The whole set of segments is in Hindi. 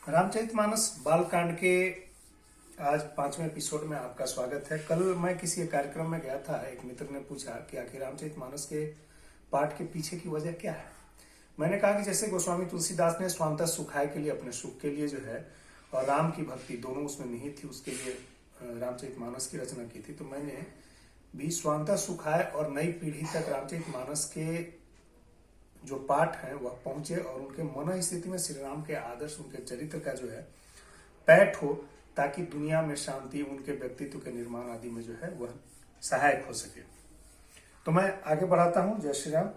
रामचरितमानस बालकांड के आज 5वें एपिसोड में आपका स्वागत है। कल मैं किसी कार्यक्रम में गया था, एक मित्र ने पूछा कि आखिर रामचरितमानस के पाठ के पीछे की वजह क्या है। मैंने कहा कि जैसे गोस्वामी तुलसीदास ने स्वांतः सुखाय के लिए, अपने सुख के लिए जो है, और राम की भक्ति दोनों उसमें निहित थी, उसके लिए रामचरितमानस की रचना की थी। तो मैंने भी स्वांतः सुखाय और नई पीढ़ी तक रामचरितमानस के जो पाठ हैं वह पहुंचे और उनके मन स्थिति में श्री राम के आदर्श, उनके चरित्र का जो है पैठ हो, ताकि दुनिया में शांति, उनके व्यक्तित्व के निर्माण आदि में जो है वह सहायक हो सके। तो मैं आगे बढ़ाता हूं। जय श्री राम।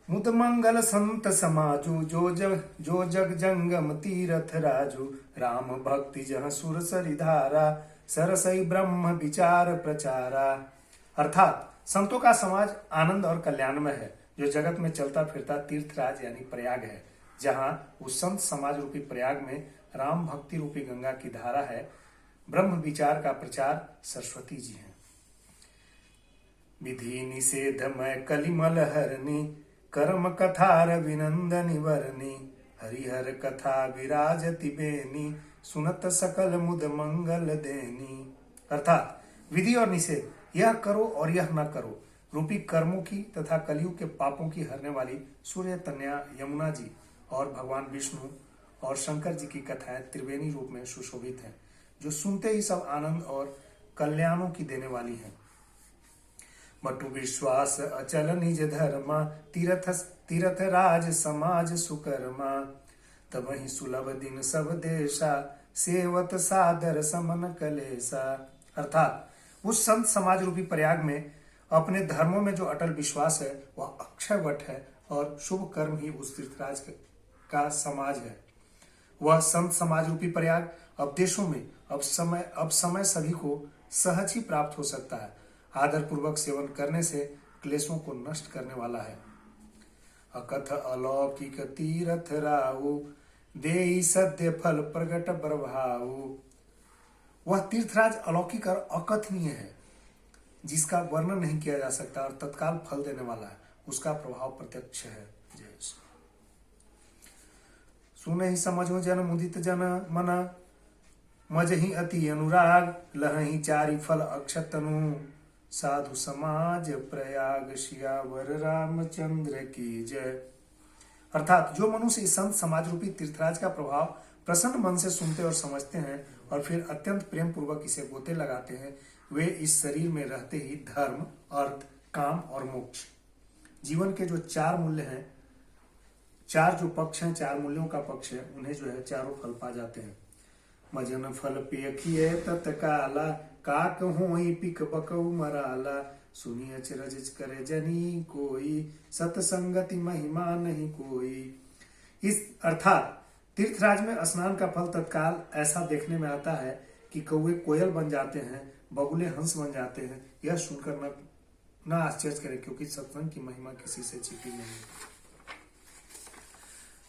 मुद मंगल संत समाजू, जो जग जंगम तीरथ राजू, राम भक्ति जह सुर सरिधारा, सरसई ब्रह्म विचार प्रचारा। अर्थात संतों का समाज आनंद और कल्याण में है, जो जगत में चलता फिरता तीर्थराज यानी प्रयाग है, जहां उस संत समाज रूपी प्रयाग में राम भक्ति रूपी गंगा की धारा है। ब्रह्म विचार का प्रचार सरस्वती जी हैं। विधि निषेधमय कलिमल हरनी, कर्म कथा रविनंदनी वरनी, हरिहर कथा विराजति बेनी, सुनत सकल मुद मंगल देनी। अर्थात विधि और निषेध, यह करो और यह न करो रूपी कर्मों की तथा कलयुग के पापों की हरने वाली सूर्य तनया यमुना जी और भगवान विष्णु और शंकर जी की कथाएं त्रिवेणी रूप में सुशोभित हैं, जो सुनते ही सब आनंद और कल्याणों की देने वाली हैं। बटु विश्वास अचल निज धर्मा, तीर्थ राज समाज सुकर्मा, तब ही सुलभ दिन सब देशा, सेवत सादर समन कलेसा। अर्थात उस संत समाज रूपी प्रयाग में अपने धर्मों में जो अटल विश्वास है वह अक्षय वट है, और शुभ कर्म ही उस तीर्थराज का समाज है। वह संत समाज रूपी प्रयाग अब देशों में अब समय सभी को सहज ही प्राप्त हो सकता है। आदर पूर्वक सेवन करने से क्लेशों को नष्ट करने वाला है। अकथ अलौकिक तीरथ राहु, देई सद्य फल प्रगट प्रभाऊ। वह तीर्थराज अलौकिक और अकथनीय है, जिसका वर्णन नहीं किया जा सकता और तत्काल फल देने वाला है। उसका प्रभाव प्रत्यक्ष है। जय श्री। सुने ही समझो जन मुदित जन मना, मज ही अति अनुराग, लहही चारि फल अक्षतनु, साधु समाज प्रयाग सियावर रामचंद्र की जय। अर्थात जो मनुष्य इस संत समाज रूपी तीर्थराज का प्रभाव प्रसन्न मन से सुनते और समझते हैं और फिर अत्यंत प्रेम पूर्वक इसे गोते लगाते हैं, वे इस शरीर में रहते ही धर्म, अर्थ, काम और मोक्ष, जीवन के जो चार मूल्य हैं, चार जो पक्ष हैं, चार मूल्यों का पक्ष है, उन्हें जो है चारों फल पा जाते हैं। मजन फल पेखिए तत्काला, काक होई पिक बकऊ मराला, सुनी अचरज करे जनी कोई, सतसंगति महिमा नहीं कोई। इस अर्थात तीर्थराज में स्नान का फल तत्काल ऐसा देखने में आता है कि कौवे कोयल बन जाते हैं, बगुले हंस बन जाते हैं। यह सुनकर न आश्चर्य करें, क्योंकि सत्संग की महिमा किसी से छिपी नहीं।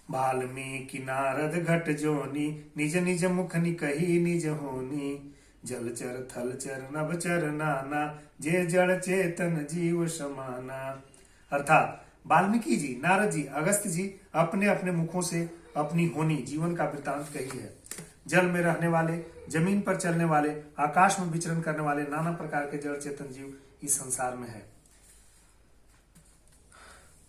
वाल्मीकि नारद घट जोनी, निज निज मुख निकही निज होनी, जलचर थलचर नभचर नाना, जे जड़ चेतन जीव समाना। अर्थात वाल्मीकि जी, नारद जी, अगस्त्य जी अपने अपने मुखों से अपनी होनी, जीवन का वृतांत कही है। जल में रहने वाले, जमीन पर चलने वाले, आकाश में विचरण करने वाले नाना प्रकार के जड़ चेतन जीव इस संसार में है।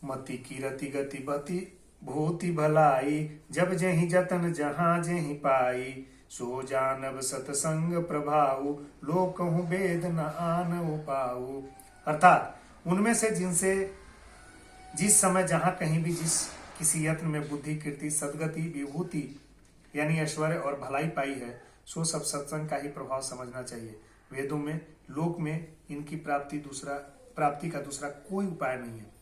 मति कीरति गति बति भूति भलाई, जब जहि जतन जहां जहि पाई, सो जानब सतसंग प्रभाऊ, लोकहु वेद न आन उपाऊ। अर्थात उनमें से जिनसे जिस समय जहां कहीं भी जिस किसी यत्न में बुद्धि, कीर्ति, सदगति, विभूति यानी ऐश्वर्य और भलाई पाई है, सो सब सत्संग का ही प्रभाव समझना चाहिए। वेदों में, लोक में इनकी प्राप्ति का दूसरा कोई उपाय नहीं है।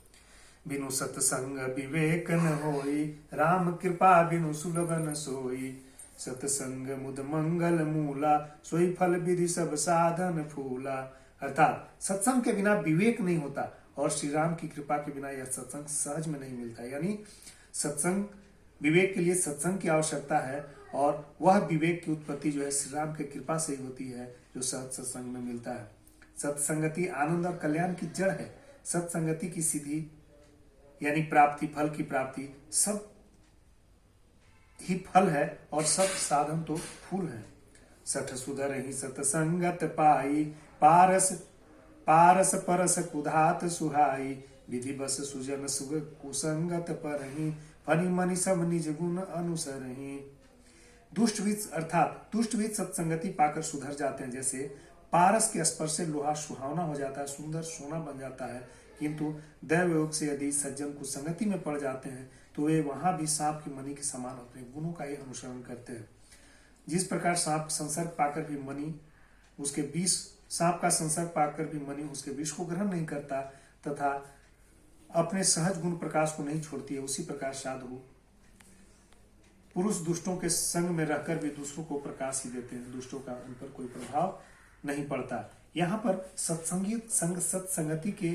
बिनु सत्संग विवेक न होई, राम कृपा बिनु सुलभ न सोई, सत्संग मुद मंगल मूला, सोई फल विधि सब साधन फूला। अर्थात सत्संग के बिना विवेक नहीं होता, और श्री राम की कृपा के बिना यह सत्संग सहज में नहीं मिलता। यानी सत्संग, विवेक के लिए सत्संग की आवश्यकता है, और वह विवेक की उत्पत्ति जो है श्री राम की कृपा से ही होती है, जो सत्संग में मिलता है। सत्संगति आनंद और कल्याण की जड़ है। सत्संगति की सिद्धि यानी प्राप्ति, फल की प्राप्ति सब ही फल है और सब साधन तो फूल है। सठ सुधर ही सतसंगत पाई, पारस पारस परस कुधात सुहाई, विधि बस सुजन सुग कुसंगत परही, फनि मनि सब निज गुण अनुसरही। दुष्टविद अर्थात दुष्टविद सत्संगति पाकर सुधर जाते हैं। जैसे पारस के स्पर्श से लोहा सुहावना हो जाता है, सुंदर सोना बन जाता है, किंतु दैव योग से यदि सज्जन कुसंगति में पड़ जाते हैं तो वे वहां भी सांप की मणि के समान अपने गुणों का ही अनुसरण करते हैं। जिस प्रकार सांप संसर्ग पाकर भी मणि उसके विष सांप का संसर्ग पाकर भी मणि उसके विष को ग्रहण नहीं करता तथा अपने सहज गुण प्रकाश को नहीं छोड़ती है, उसी प्रकार साधु पुरुष दुष्टों के संग में रहकर भी दूसरों को प्रकाश ही देते हैं, दुष्टों का उन पर कोई प्रभाव नहीं पड़ता। यहाँ पर सत्संगति के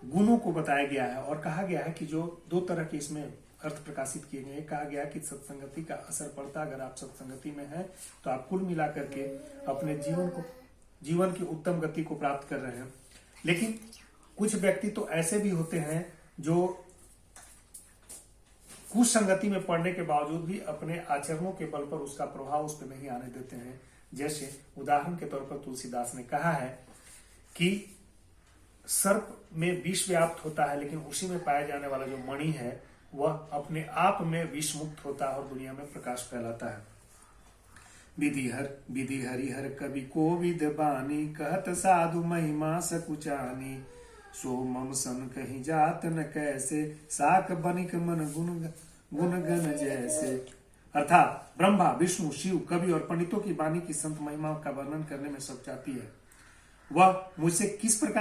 गुणों को बताया गया है और कहा गया है कि जो दो तरह के इसमें अर्थ प्रकाशित किए गए। कहा गया कि सत्संगति का असर पड़ता, अगर आप सत्संगति में हैं तो आप कुल मिलाकर के अपने जीवन की उत्तम गति को प्राप्त कर रहे हैं। लेकिन कुछ व्यक्ति तो ऐसे भी होते हैं जो कुसंगति में पड़ने के बावजूद भी अपने आचरणों के बल पर उसका प्रभाव उस पर नहीं आने देते हैं। जैसे उदाहरण के तौर पर तुलसीदास ने कहा है कि सर्प में विष व्याप्त होता है, लेकिन उसी में पाया जाने वाला जो मणि है वह अपने आप में विष मुक्त होता है और दुनिया में प्रकाश फैलाता है। विधि हरिहर कवि कोविद बानी, कहत साधु महिमा सकुचानी, सो मम सन कहीं जात न कैसे, साक बनिक मन गुण गण जैसे। अर्थात ब्रह्मा विष्णु शिव कवि और पंडितों की वाणी की संत महिमा का वर्णन करने में सब चाहती है। वह मुझसे किस प्रकार